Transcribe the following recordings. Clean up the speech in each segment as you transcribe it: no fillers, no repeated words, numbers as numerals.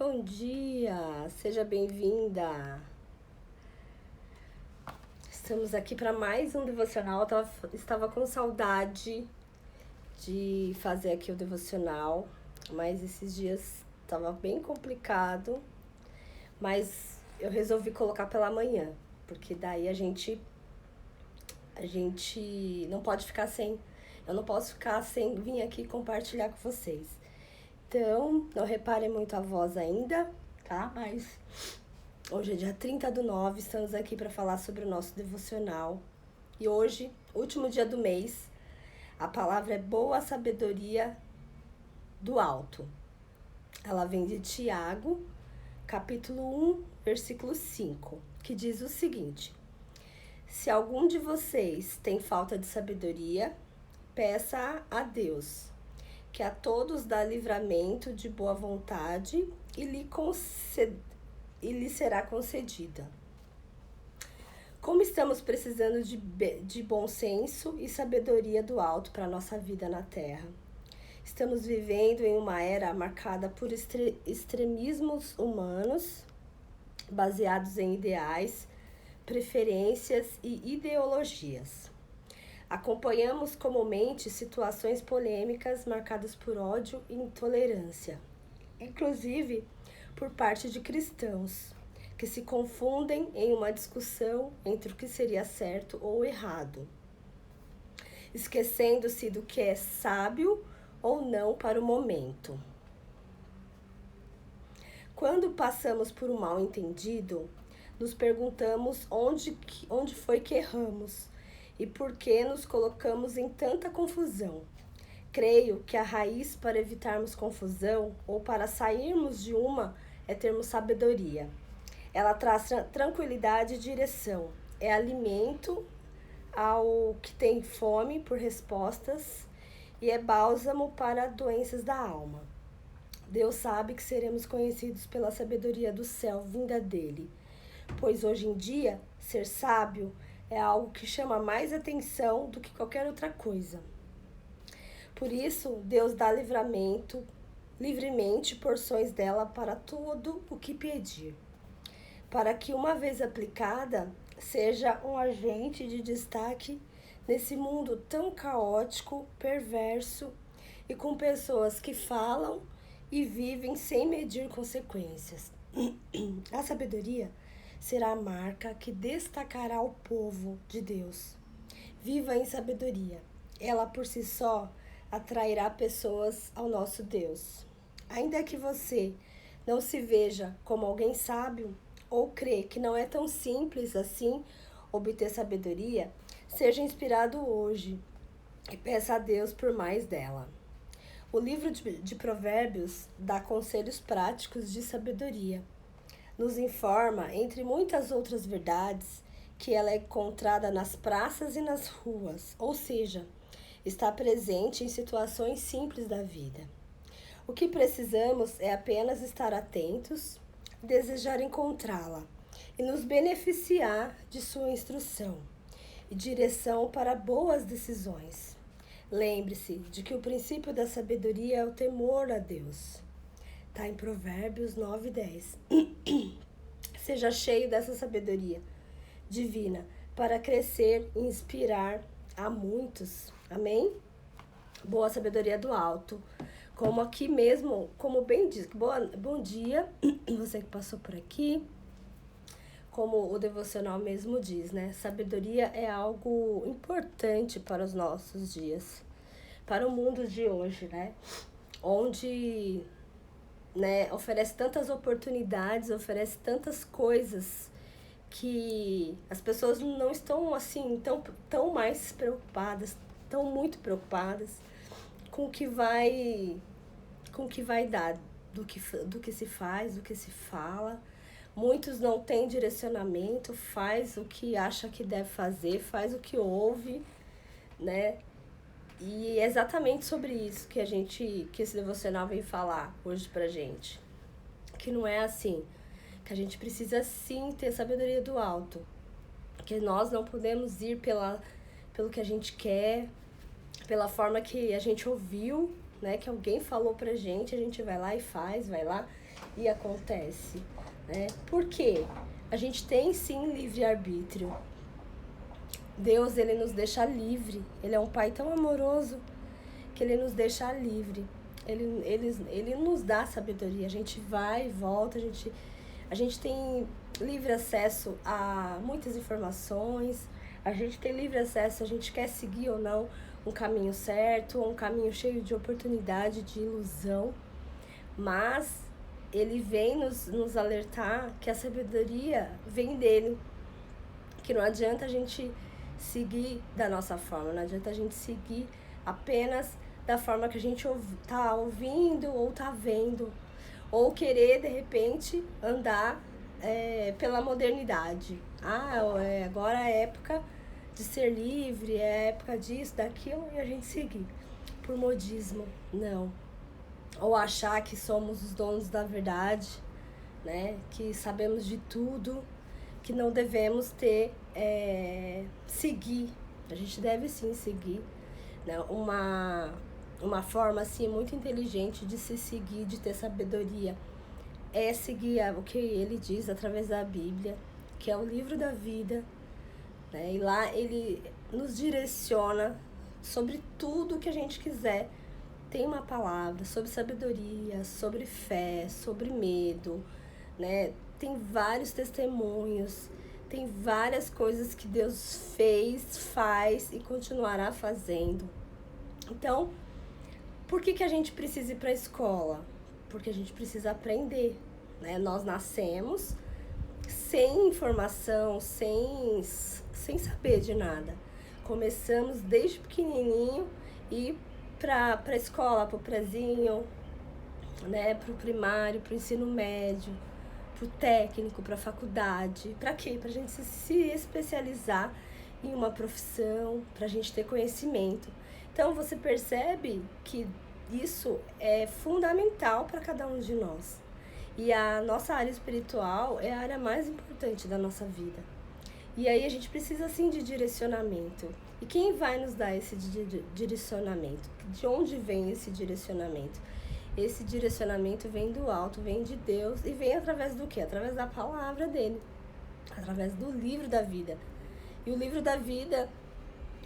Bom dia, seja bem-vinda. Estamos aqui para mais um devocional. Estava com saudade de fazer aqui o devocional, mas esses dias estava bem complicado. Mas eu resolvi colocar pela manhã, porque daí a gente não pode ficar sem. Eu não posso ficar sem vir aqui compartilhar com vocês. Então, não reparem muito a voz ainda, tá? Mas hoje é dia 30/9, estamos aqui para falar sobre o nosso devocional. E hoje, último dia do mês, a palavra é boa sabedoria do alto. Ela vem de Tiago, capítulo 1, versículo 5, que diz o seguinte: se algum de vocês tem falta de sabedoria, peça a Deus, que a todos dá livramento de boa vontade e lhe será concedida. Como estamos precisando de bom senso e sabedoria do alto para a nossa vida na Terra. Estamos vivendo em uma era marcada por extremismos humanos, baseados em ideais, preferências e ideologias. Acompanhamos comumente situações polêmicas marcadas por ódio e intolerância, inclusive por parte de cristãos, que se confundem em uma discussão entre o que seria certo ou errado, esquecendo-se do que é sábio ou não para o momento. Quando passamos por um mal-entendido, nos perguntamos onde foi que erramos e por que nos colocamos em tanta confusão. Creio que a raiz para evitarmos confusão ou para sairmos de uma é termos sabedoria. Ela traz tranquilidade e direção. É alimento ao que tem fome por respostas e é bálsamo para doenças da alma. Deus sabe que seremos conhecidos pela sabedoria do céu vinda dele, pois hoje em dia, ser sábio é algo que chama mais atenção do que qualquer outra coisa. Por isso, Deus dá livremente porções dela para tudo o que pedir, para que uma vez aplicada, seja um agente de destaque nesse mundo tão caótico, perverso e com pessoas que falam e vivem sem medir consequências. A sabedoria será a marca que destacará o povo de Deus. Viva em sabedoria. Ela por si só atrairá pessoas ao nosso Deus. Ainda que você não se veja como alguém sábio ou crê que não é tão simples assim obter sabedoria, seja inspirado hoje e peça a Deus por mais dela. O livro de Provérbios dá conselhos práticos de sabedoria. Nos informa, entre muitas outras verdades, que ela é encontrada nas praças e nas ruas, ou seja, está presente em situações simples da vida. O que precisamos é apenas estar atentos, desejar encontrá-la e nos beneficiar de sua instrução e direção para boas decisões. Lembre-se de que o princípio da sabedoria é o temor a Deus. Está em Provérbios 9:10. Seja cheio dessa sabedoria divina para crescer e inspirar a muitos. Amém? Boa sabedoria do alto. Como aqui mesmo, como bem diz, bom dia, você que passou por aqui. Como o devocional mesmo diz, né? Sabedoria é algo importante para os nossos dias, para o mundo de hoje, né? Onde, né, oferece tantas oportunidades, oferece tantas coisas que as pessoas não estão assim tão mais preocupadas, tão muito preocupadas com o que vai dar, do que se faz, do que se fala. Muitos não têm direcionamento, faz o que acha que deve fazer, faz o que ouve, né? E é exatamente sobre isso que esse devocional vem falar hoje pra gente. Que não é assim, que a gente precisa sim ter sabedoria do alto. Que nós não podemos ir pelo que a gente quer, pela forma que a gente ouviu, né? Que alguém falou pra gente, a gente vai lá e faz, vai lá e acontece, né? Por quê? A gente tem sim livre-arbítrio. Deus, ele nos deixa livre. Ele é um pai tão amoroso que ele nos deixa livre. Ele nos dá sabedoria. A gente vai e volta, a gente tem livre acesso a muitas informações, a gente tem livre acesso, a gente quer seguir ou não um caminho certo, ou um caminho cheio de oportunidade, de ilusão, mas ele vem nos alertar que a sabedoria vem dele, que não adianta a gente seguir da nossa forma, não adianta a gente seguir apenas da forma que a gente tá ouvindo ou tá vendo, ou querer de repente andar pela modernidade. Agora é época de ser livre, é época disso, daquilo, e a gente seguir por modismo, não. Ou achar que somos os donos da verdade, né? Que sabemos de tudo, que não devemos seguir. A gente deve sim seguir, né? Uma forma assim muito inteligente de se seguir, de ter sabedoria, é seguir o que ele diz através da Bíblia, que é o livro da vida, né? E lá ele nos direciona sobre tudo que a gente quiser. Tem uma palavra sobre sabedoria, sobre fé, sobre medo, né? Tem vários testemunhos, tem várias coisas que Deus fez, faz e continuará fazendo. Então, por que a gente precisa ir para a escola? Porque a gente precisa aprender, né? Nós nascemos sem informação, sem saber de nada. Começamos desde pequenininho e para a escola, para o prezinho, né? Para o primário, para o ensino médio, para o técnico, para a faculdade. Para quê? Para a gente se especializar em uma profissão, para a gente ter conhecimento. Então você percebe que isso é fundamental para cada um de nós. E a nossa área espiritual é a área mais importante da nossa vida. E aí a gente precisa sim de direcionamento. E quem vai nos dar esse direcionamento? De onde vem esse direcionamento? Esse direcionamento vem do alto, vem de Deus e vem através do quê? Através da palavra dele, através do livro da vida. E o livro da vida,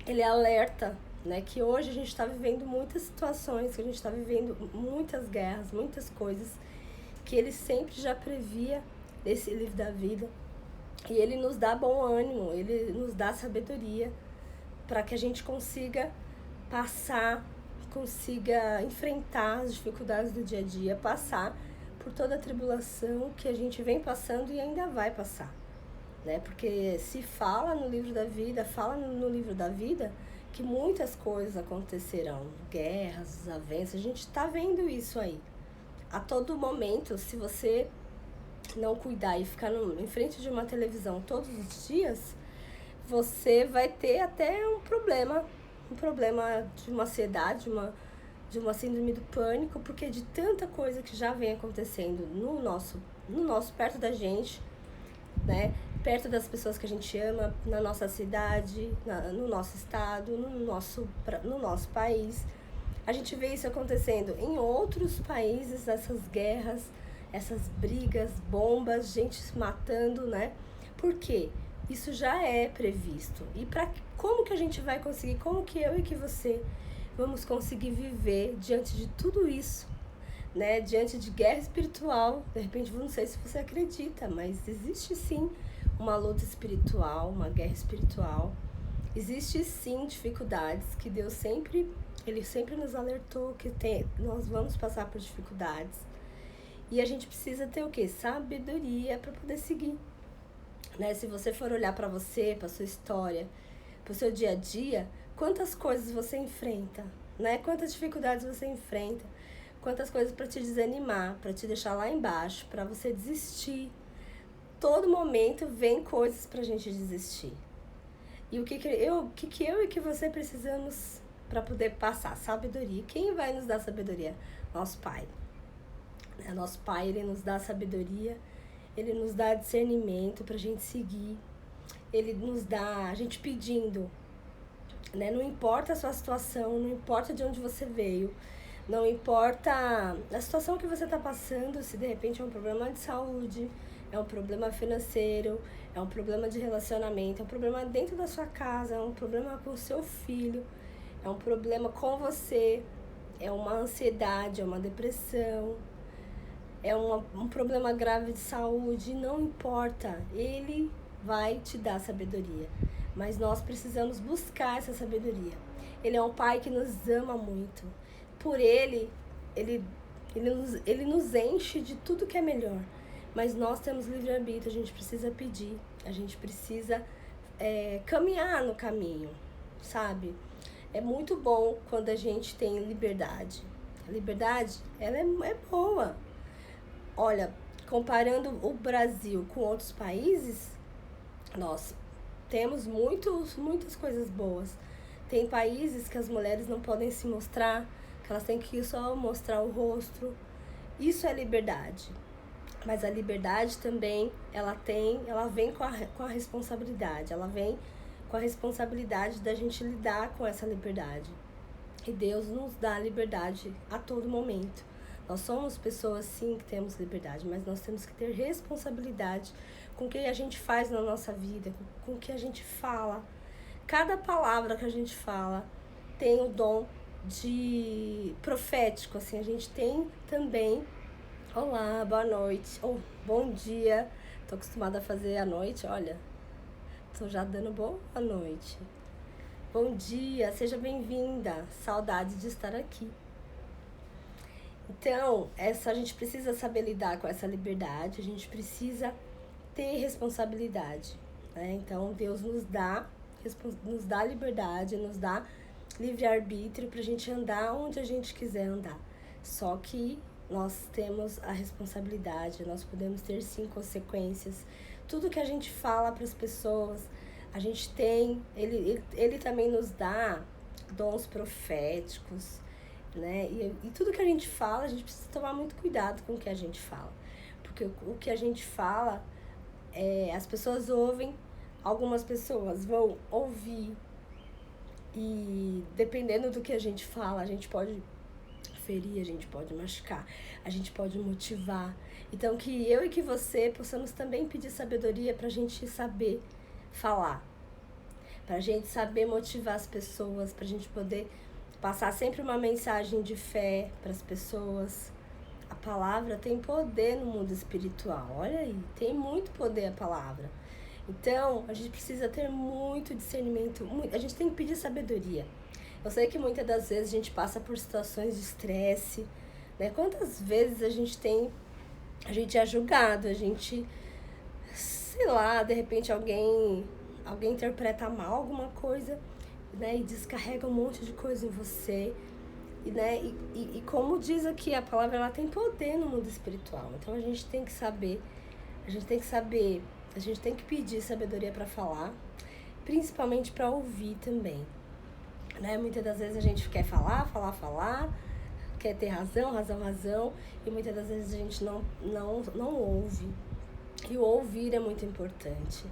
ele alerta, né, que hoje a gente está vivendo muitas situações, que a gente está vivendo muitas guerras, muitas coisas, que ele sempre já previa nesse livro da vida. E ele nos dá bom ânimo, ele nos dá sabedoria para que a gente consiga passar, consiga enfrentar as dificuldades do dia a dia, passar por toda a tribulação que a gente vem passando e ainda vai passar, né? Porque se fala no livro da vida, que muitas coisas acontecerão, guerras, desavenças, a gente está vendo isso aí. A todo momento, se você não cuidar e ficar em frente de uma televisão todos os dias, você vai ter até um problema de uma ansiedade, de uma síndrome do pânico, porque de tanta coisa que já vem acontecendo no nosso perto da gente, né? Perto das pessoas que a gente ama, na nossa cidade, no nosso estado, no nosso país. A gente vê isso acontecendo em outros países, essas guerras, essas brigas, bombas, gente se matando, né? Por quê? Isso já é previsto. E como que a gente vai conseguir, como que eu e que você vamos conseguir viver diante de tudo isso, né? Diante de guerra espiritual, de repente, não sei se você acredita, mas existe sim uma luta espiritual, uma guerra espiritual. Existe sim dificuldades que Deus Ele sempre nos alertou que nós vamos passar por dificuldades. E a gente precisa ter o quê? Sabedoria para poder seguir. Né? Se você for olhar para você, para sua história, para o seu dia a dia, quantas coisas você enfrenta, né? Quantas dificuldades você enfrenta, quantas coisas para te desanimar, para te deixar lá embaixo, para você desistir. Todo momento vem coisas para a gente desistir. E o que eu e que você precisamos para poder passar? Sabedoria. Quem vai nos dar sabedoria? Nosso Pai. Nosso Pai, Ele nos dá sabedoria, Ele nos dá discernimento para a gente seguir, Ele nos dá, a gente pedindo, né? Não importa a sua situação, não importa de onde você veio, Não importa a situação que você está passando, se de repente é um problema de saúde, é um problema financeiro, é um problema de relacionamento, é um problema dentro da sua casa, é um problema com o seu filho, é um problema com você, é uma ansiedade, é uma depressão, é um problema grave de saúde, não importa, ele vai te dar sabedoria. Mas nós precisamos buscar essa sabedoria. Ele é um pai que nos ama muito. Por ele nos enche de tudo que é melhor. Mas nós temos livre-arbítrio, a gente precisa pedir, a gente precisa caminhar no caminho, sabe? É muito bom quando a gente tem liberdade. A liberdade, ela é boa. Olha, comparando o Brasil com outros países, nós temos muitas coisas boas. Tem países que as mulheres não podem se mostrar, que elas têm que só mostrar o rosto. Isso é liberdade. Mas a liberdade também, ela vem com a responsabilidade. Ela vem com a responsabilidade da gente lidar com essa liberdade. E Deus nos dá liberdade a todo momento. Nós somos pessoas, sim, que temos liberdade, mas nós temos que ter responsabilidade com o que a gente faz na nossa vida, com o que a gente fala. Cada palavra que a gente fala tem o dom de profético, assim, a gente tem também, olá, boa noite, ou bom dia, tô acostumada a fazer à noite, olha, tô já dando boa noite. Bom dia, seja bem-vinda, saudade de estar aqui. Então, a gente precisa saber lidar com essa liberdade, a gente precisa ter responsabilidade, né? Então, Deus nos dá liberdade, nos dá livre-arbítrio pra gente andar onde a gente quiser andar. Só que nós temos a responsabilidade, nós podemos ter sim consequências. Tudo que a gente fala para as pessoas, a gente tem, ele também nos dá dons proféticos, né? E tudo que a gente fala, a gente precisa tomar muito cuidado com o que a gente fala. Porque o que a gente fala, as pessoas ouvem, algumas pessoas vão ouvir e dependendo do que a gente fala, a gente pode ferir, a gente pode machucar, a gente pode motivar. Então que eu e que você possamos também pedir sabedoria pra gente saber falar, pra gente saber motivar as pessoas, pra gente poder passar sempre uma mensagem de fé para as pessoas. A palavra tem poder no mundo espiritual, olha aí, tem muito poder a palavra. Então, a gente precisa ter muito discernimento, a gente tem que pedir sabedoria. Eu sei que muitas das vezes a gente passa por situações de estresse, né? Quantas vezes a gente é julgado, a gente, sei lá, de repente alguém interpreta mal alguma coisa, né, e descarrega um monte de coisa em você, né, e como diz aqui, a palavra ela tem poder no mundo espiritual, então a gente tem que saber, a gente tem que pedir sabedoria para falar, principalmente para ouvir também, né, muitas das vezes a gente quer falar, quer ter razão, e muitas das vezes a gente não ouve, e o ouvir é muito importante.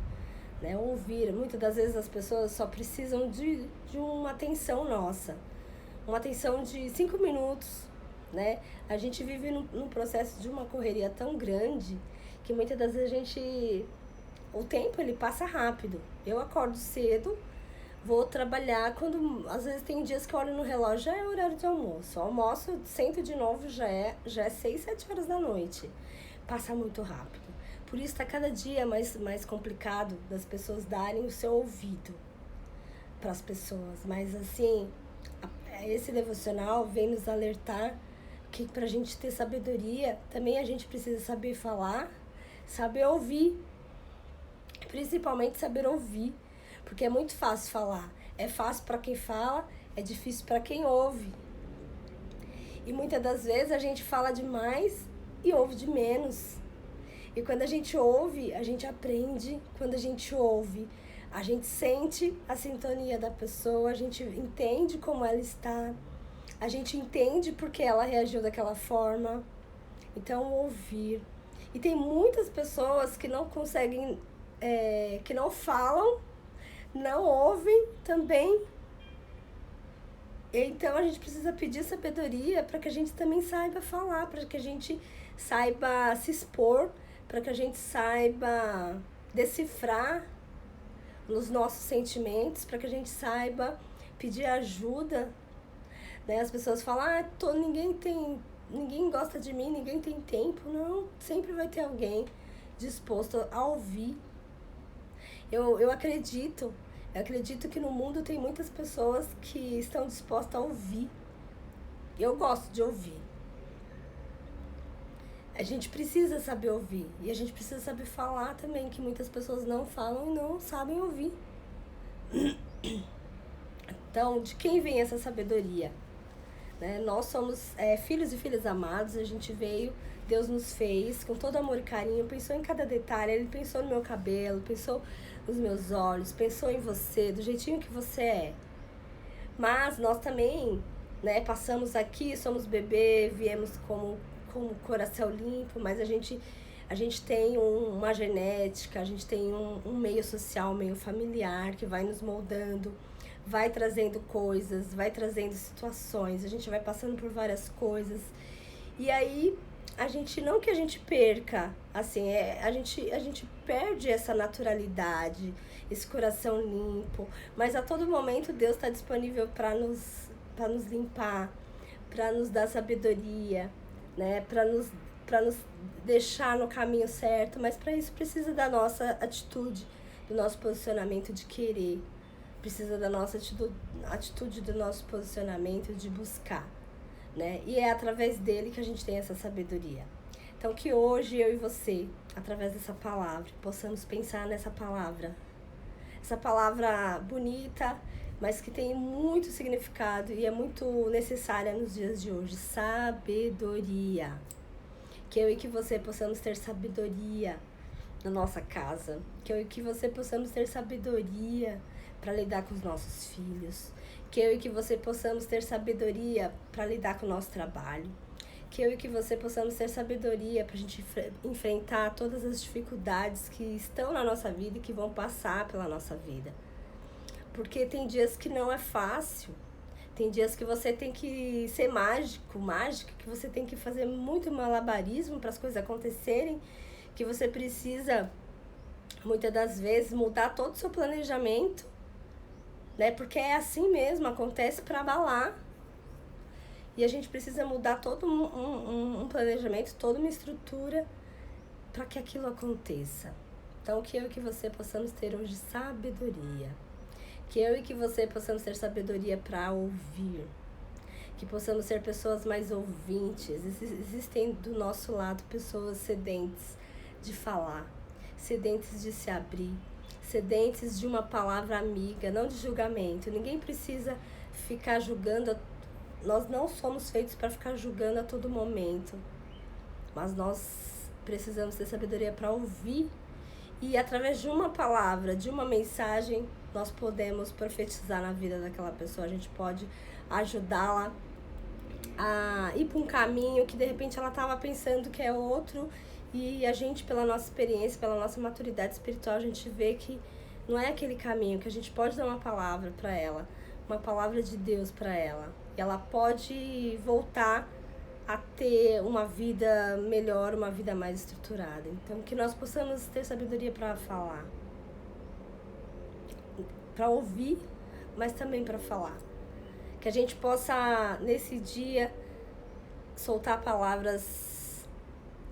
Né, ouvir, muitas das vezes as pessoas só precisam de uma atenção nossa, uma atenção de 5 minutos, né? A gente vive num processo de uma correria tão grande que muitas das vezes o tempo ele passa rápido. Eu acordo cedo, vou trabalhar, às vezes tem dias que eu olho no relógio, já é horário de almoço, almoço, sento de novo, já é 6, 7 horas da noite, passa muito rápido. Por isso está cada dia mais complicado das pessoas darem o seu ouvido para as pessoas. Mas assim, esse devocional vem nos alertar que para a gente ter sabedoria, também a gente precisa saber falar, saber ouvir. Principalmente saber ouvir. Porque é muito fácil falar. É fácil para quem fala, é difícil para quem ouve. E muitas das vezes a gente fala demais e ouve de menos. E quando a gente ouve, a gente aprende. Quando a gente ouve, a gente sente a sintonia da pessoa, a gente entende como ela está, a gente entende porque ela reagiu daquela forma. Então, ouvir. E tem muitas pessoas que não conseguem, que não falam, não ouvem também, Então a gente precisa pedir sabedoria para que a gente também saiba falar, para que a gente saiba se expor, para que a gente saiba decifrar os nossos sentimentos, para que a gente saiba pedir ajuda, né? As pessoas falam, ninguém gosta de mim, ninguém tem tempo. Não, sempre vai ter alguém disposto a ouvir. Eu acredito que no mundo tem muitas pessoas que estão dispostas a ouvir. Eu gosto de ouvir. A gente precisa saber ouvir. E a gente precisa saber falar também, que muitas pessoas não falam e não sabem ouvir. Então, de quem vem essa sabedoria? Né? Nós somos filhos e filhas amados, a gente veio, Deus nos fez com todo amor e carinho, pensou em cada detalhe, Ele pensou no meu cabelo, pensou nos meus olhos, pensou em você, do jeitinho que você é. Mas nós também, né, passamos aqui, somos bebê, viemos com o coração limpo, mas a gente tem uma genética, a gente tem um meio social, um meio familiar que vai nos moldando, vai trazendo coisas, vai trazendo situações, a gente vai passando por várias coisas. E aí, não que a gente perca, assim, a gente perde essa naturalidade, esse coração limpo, mas a todo momento Deus está disponível para nos limpar, para nos dar sabedoria, né? Para nos deixar no caminho certo, mas para isso precisa da nossa atitude, do nosso posicionamento de querer. Precisa da nossa atitude, do nosso posicionamento de buscar, né? E é através dele que a gente tem essa sabedoria. Então, que hoje eu e você, através dessa palavra, possamos pensar nessa palavra. Essa palavra bonita, mas que tem muito significado e é muito necessária nos dias de hoje. Sabedoria. Que eu e que você possamos ter sabedoria na nossa casa. Que eu e que você possamos ter sabedoria para lidar com os nossos filhos, que eu e que você possamos ter sabedoria para lidar com o nosso trabalho, que eu e que você possamos ter sabedoria para a gente enfrentar todas as dificuldades que estão na nossa vida e que vão passar pela nossa vida. Porque tem dias que não é fácil, tem dias que você tem que ser mágica, que você tem que fazer muito malabarismo para as coisas acontecerem, que você precisa, muitas das vezes, mudar todo o seu planejamento, né? Porque é assim mesmo, acontece para abalar. E a gente precisa mudar todo um planejamento, toda uma estrutura para que aquilo aconteça. Então, que eu e que você possamos ter hoje sabedoria. Que eu e que você possamos ter sabedoria para ouvir. Que possamos ser pessoas mais ouvintes. Existem do nosso lado pessoas sedentes de falar, sedentes de se abrir, sedentes de uma palavra amiga, não de julgamento. Ninguém precisa ficar julgando, nós não somos feitos para ficar julgando a todo momento, mas nós precisamos ter sabedoria para ouvir e através de uma palavra, de uma mensagem, nós podemos profetizar na vida daquela pessoa, a gente pode ajudá-la a ir para um caminho que de repente ela estava pensando que é outro. E a gente, pela nossa experiência, pela nossa maturidade espiritual, a gente vê que não é aquele caminho, que a gente pode dar uma palavra para ela, uma palavra de Deus para ela. E ela pode voltar a ter uma vida melhor, uma vida mais estruturada. Então, que nós possamos ter sabedoria para falar, para ouvir, mas também para falar. Que a gente possa, nesse dia, soltar palavras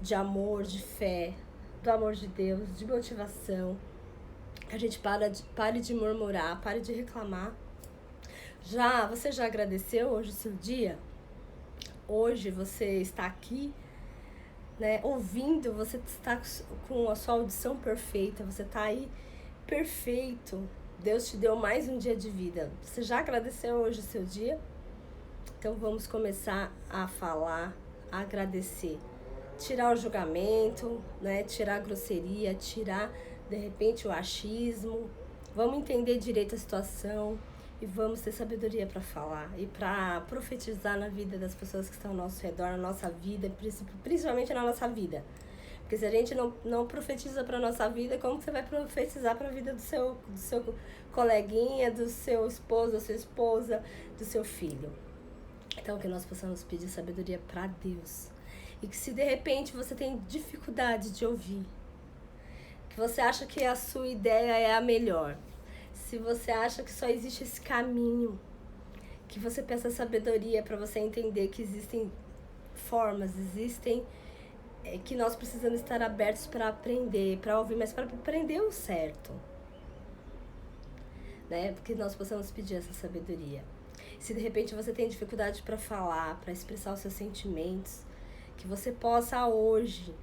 de amor, de fé, do amor de Deus, de motivação. A gente pare de murmurar, pare de reclamar. Você já agradeceu hoje o seu dia? Hoje você está aqui, né, ouvindo, você está com a sua audição perfeita, você está aí perfeito. Deus te deu mais um dia de vida. Você já agradeceu hoje o seu dia? Então vamos começar a falar, a agradecer. Tirar o julgamento, né? Tirar a grosseria, tirar, de repente, o achismo. Vamos entender direito a situação e vamos ter sabedoria para falar e para profetizar na vida das pessoas que estão ao nosso redor, na nossa vida, principalmente na nossa vida. Porque se a gente não profetiza para nossa vida, como que você vai profetizar para a vida do seu coleguinha, do seu esposo, da sua esposa, do seu filho? Então, que nós possamos pedir sabedoria para Deus. E que se de repente você tem dificuldade de ouvir, que você acha que a sua ideia é a melhor, se você acha que só existe esse caminho, que você peça sabedoria para você entender que existem formas, que nós precisamos estar abertos para aprender, para ouvir, mas para aprender o certo, né? Porque nós possamos pedir essa sabedoria. Se de repente você tem dificuldade para falar, para expressar os seus sentimentos, que você possa hoje,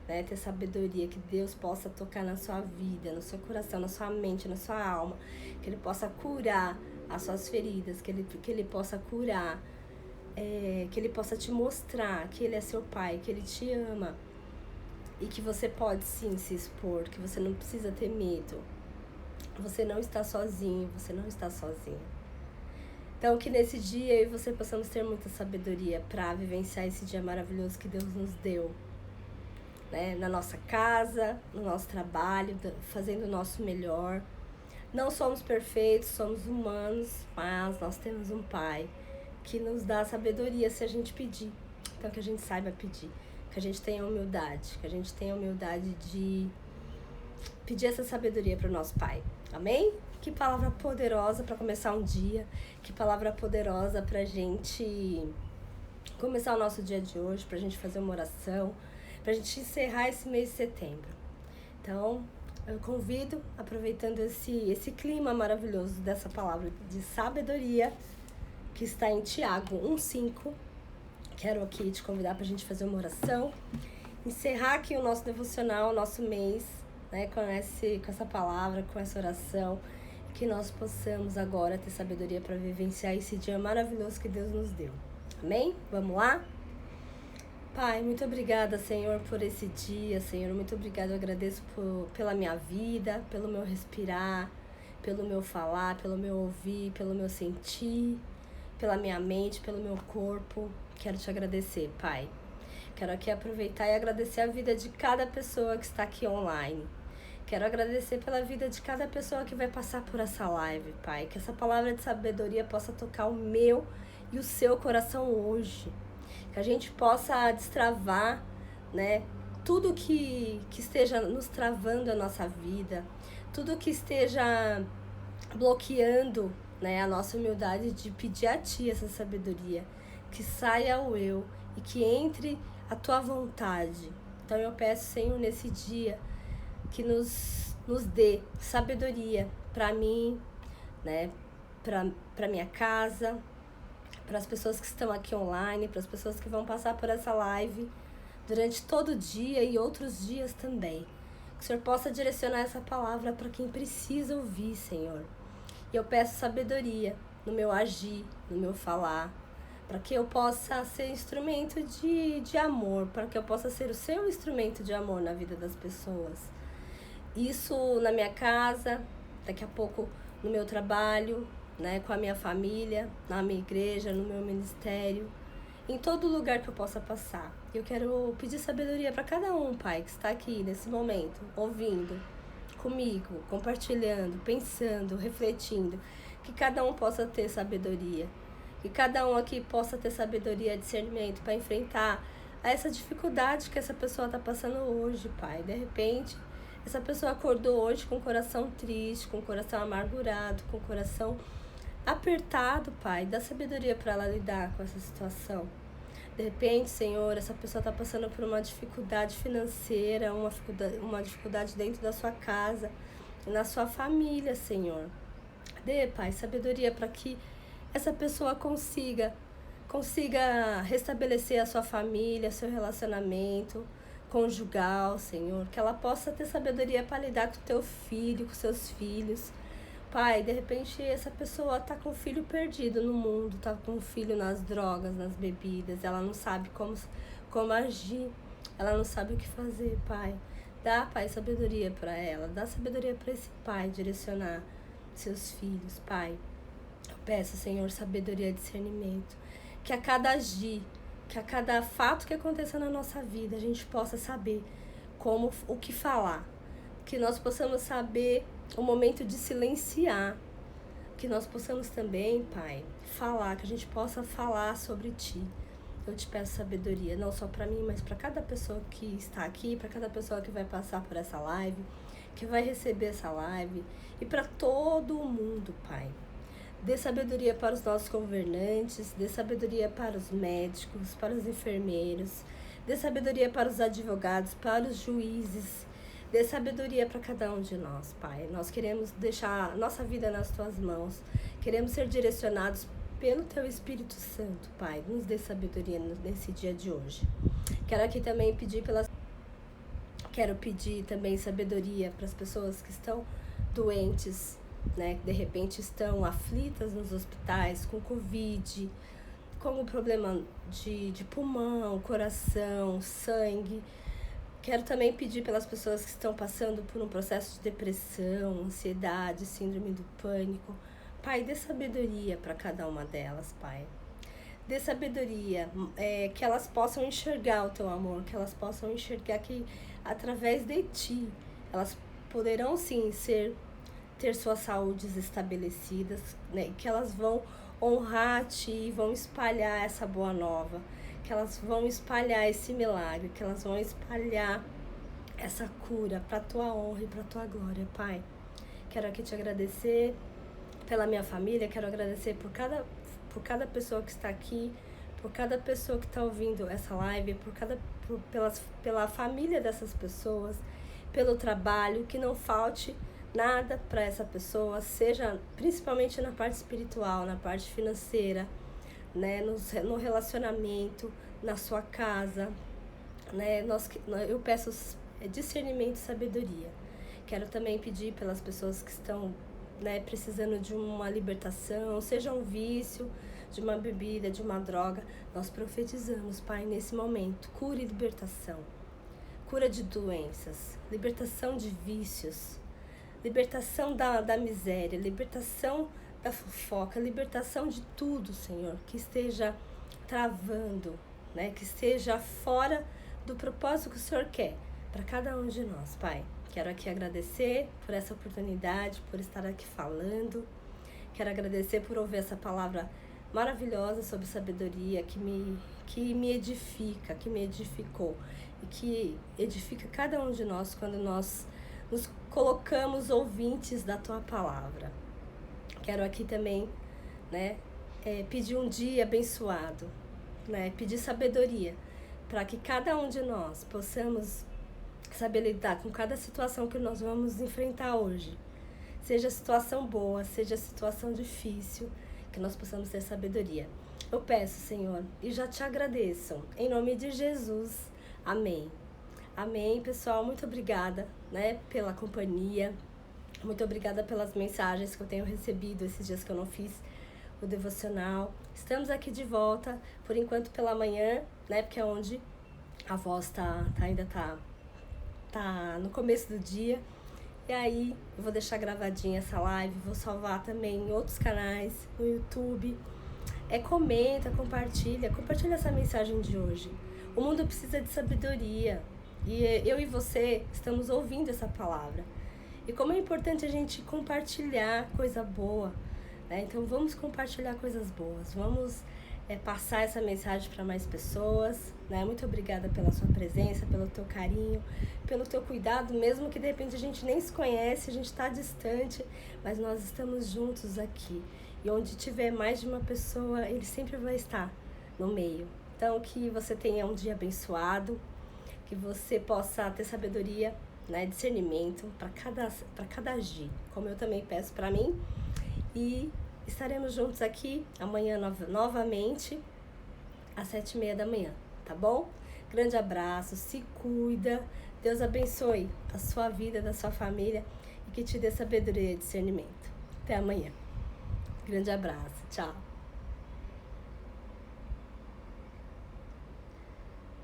né, ter sabedoria, que Deus possa tocar na sua vida, no seu coração, na sua mente, na sua alma, que Ele possa curar as suas feridas, que ele possa curar, que Ele possa te mostrar que Ele é seu Pai, que Ele te ama e que você pode sim se expor, que você não precisa ter medo. Você não está sozinho, você não está sozinha. Então, que nesse dia eu e você possamos ter muita sabedoria para vivenciar esse dia maravilhoso que Deus nos deu, né? Na nossa casa, no nosso trabalho, fazendo o nosso melhor. Não somos perfeitos, somos humanos, mas nós temos um Pai que nos dá sabedoria se a gente pedir. Então, que a gente saiba pedir, que a gente tenha humildade, de pedir essa sabedoria para o nosso Pai. Amém? Que palavra poderosa para começar um dia, que palavra poderosa para a gente começar o nosso dia de hoje, para a gente fazer uma oração, para a gente encerrar esse mês de setembro. Então, eu convido, aproveitando esse clima maravilhoso dessa palavra de sabedoria, que está em Tiago 1,5, quero aqui te convidar para a gente fazer uma oração, encerrar aqui o nosso devocional, o nosso mês, né, com essa palavra, com essa oração, que nós possamos agora ter sabedoria para vivenciar esse dia maravilhoso que Deus nos deu. Amém? Vamos lá? Pai, muito obrigada, Senhor, por esse dia, Senhor. Muito obrigada, eu agradeço pela minha vida, pelo meu respirar, pelo meu falar, pelo meu ouvir, pelo meu sentir, pela minha mente, pelo meu corpo. Quero te agradecer, Pai. Quero aqui aproveitar e agradecer a vida de cada pessoa que está aqui online. Quero agradecer pela vida de cada pessoa que vai passar por essa live, Pai. Que essa palavra de sabedoria possa tocar o meu e o seu coração hoje. Que a gente possa destravar, né, tudo que esteja nos travando a nossa vida, tudo que esteja bloqueando, né, a nossa humildade de pedir a Ti essa sabedoria. Que saia o eu e que entre a Tua vontade. Então eu peço, Senhor, nesse dia, que nos dê sabedoria para mim, né, para minha casa, para as pessoas que estão aqui online, para as pessoas que vão passar por essa live durante todo o dia e outros dias também. Que o Senhor possa direcionar essa palavra para quem precisa ouvir, Senhor. E eu peço sabedoria no meu agir, no meu falar, para que eu possa ser instrumento de amor, para que eu possa ser o seu instrumento de amor na vida das pessoas. Isso na minha casa, daqui a pouco no meu trabalho, né, com a minha família, na minha igreja, no meu ministério, em todo lugar que eu possa passar. Eu quero pedir sabedoria para cada um, Pai, que está aqui nesse momento, ouvindo comigo, compartilhando, pensando, refletindo, que cada um possa ter sabedoria, que cada um aqui possa ter sabedoria, discernimento para enfrentar essa dificuldade que essa pessoa está passando hoje, Pai. De repente, essa pessoa acordou hoje com o coração triste, com o coração amargurado, com o coração apertado, Pai. Dá sabedoria para ela lidar com essa situação. De repente, Senhor, essa pessoa está passando por uma dificuldade financeira, uma dificuldade dentro da sua casa, na sua família, Senhor. Dê, Pai, sabedoria para que essa pessoa consiga restabelecer a sua família, seu relacionamento conjugal, Senhor. Que ela possa ter sabedoria para lidar com o teu filho, com seus filhos. Pai, de repente essa pessoa tá com o filho perdido no mundo, tá com o filho nas drogas, nas bebidas, ela não sabe como agir, ela não sabe o que fazer, Pai. Dá, Pai, sabedoria para ela, dá sabedoria para esse pai direcionar seus filhos, Pai. Eu peço, Senhor, sabedoria e discernimento, que a cada agir, que a cada fato que aconteça na nossa vida, a gente possa saber como o que falar, que nós possamos saber o momento de silenciar, que nós possamos também, Pai, falar, que a gente possa falar sobre Ti. Eu te peço sabedoria, não só para mim, mas para cada pessoa que está aqui, para cada pessoa que vai passar por essa live, que vai receber essa live, e para todo mundo, Pai. Dê sabedoria para os nossos governantes, dê sabedoria para os médicos, para os enfermeiros, dê sabedoria para os advogados, para os juízes, dê sabedoria para cada um de nós, Pai. Nós queremos deixar a nossa vida nas Tuas mãos, queremos ser direcionados pelo Teu Espírito Santo, Pai. Nos dê sabedoria nesse dia de hoje. Quero pedir também sabedoria para as pessoas que estão doentes, né, que de repente estão aflitas nos hospitais com Covid, com o problema de pulmão, coração, sangue. Quero também pedir pelas pessoas que estão passando por um processo de depressão, ansiedade, síndrome do pânico. Pai, dê sabedoria para cada uma delas, Pai. Dê sabedoria, que elas possam enxergar o Teu amor, que elas possam enxergar que através de Ti, elas poderão sim ter suas saúdes estabelecidas, né? Que elas vão honrar a Ti, vão espalhar essa boa nova, que elas vão espalhar esse milagre, que elas vão espalhar essa cura para a Tua honra e para a Tua glória, Pai. Quero aqui Te agradecer pela minha família, quero agradecer por cada pessoa que está aqui, por cada pessoa que está ouvindo essa live, pela família dessas pessoas, pelo trabalho, que não falte nada para essa pessoa, seja principalmente na parte espiritual, na parte financeira, né, no relacionamento, na sua casa, né, eu peço discernimento e sabedoria. Quero também pedir pelas pessoas que estão, né, precisando de uma libertação, seja um vício, de uma bebida, de uma droga. Nós profetizamos, Pai, nesse momento, cura e libertação, cura de doenças, libertação de vícios, libertação da miséria, libertação da fofoca, libertação de tudo, Senhor, que esteja travando, né, que esteja fora do propósito que o Senhor quer para cada um de nós, Pai. Quero aqui agradecer por essa oportunidade, por estar aqui falando. Quero agradecer por ouvir essa palavra maravilhosa sobre sabedoria que me edifica, que me edificou e que edifica cada um de nós quando nós nos colocamos ouvintes da Tua palavra. Quero aqui também, né, pedir um dia abençoado, né, pedir sabedoria para que cada um de nós possamos saber lidar com cada situação que nós vamos enfrentar hoje. Seja situação boa, seja situação difícil, que nós possamos ter sabedoria. Eu peço, Senhor, e já te agradeço, em nome de Jesus. Amém. Amém, pessoal. Muito obrigada, né, pela companhia. Muito obrigada pelas mensagens que eu tenho recebido esses dias que eu não fiz o devocional. Estamos aqui de volta, por enquanto pela manhã, né, porque é onde a voz ainda tá no começo do dia. E aí eu vou deixar gravadinha essa live, vou salvar também em outros canais, no YouTube. Comenta, compartilha essa mensagem de hoje. O mundo precisa de sabedoria e eu e você estamos ouvindo essa palavra. E como é importante a gente compartilhar coisa boa, né? Então vamos compartilhar coisas boas, vamos passar essa mensagem para mais pessoas, né? Muito obrigada pela sua presença, pelo teu carinho, pelo teu cuidado, mesmo que de repente a gente nem se conhece, a gente está distante, mas nós estamos juntos aqui. E onde tiver mais de uma pessoa, ele sempre vai estar no meio. Então, que você tenha um dia abençoado, que você possa ter sabedoria, né, discernimento para cada agir, como eu também peço para mim. E estaremos juntos aqui amanhã novamente, às 7h30 da manhã, tá bom? Grande abraço, se cuida, Deus abençoe a sua vida, da sua família e que te dê sabedoria e discernimento. Até amanhã. Grande abraço, tchau.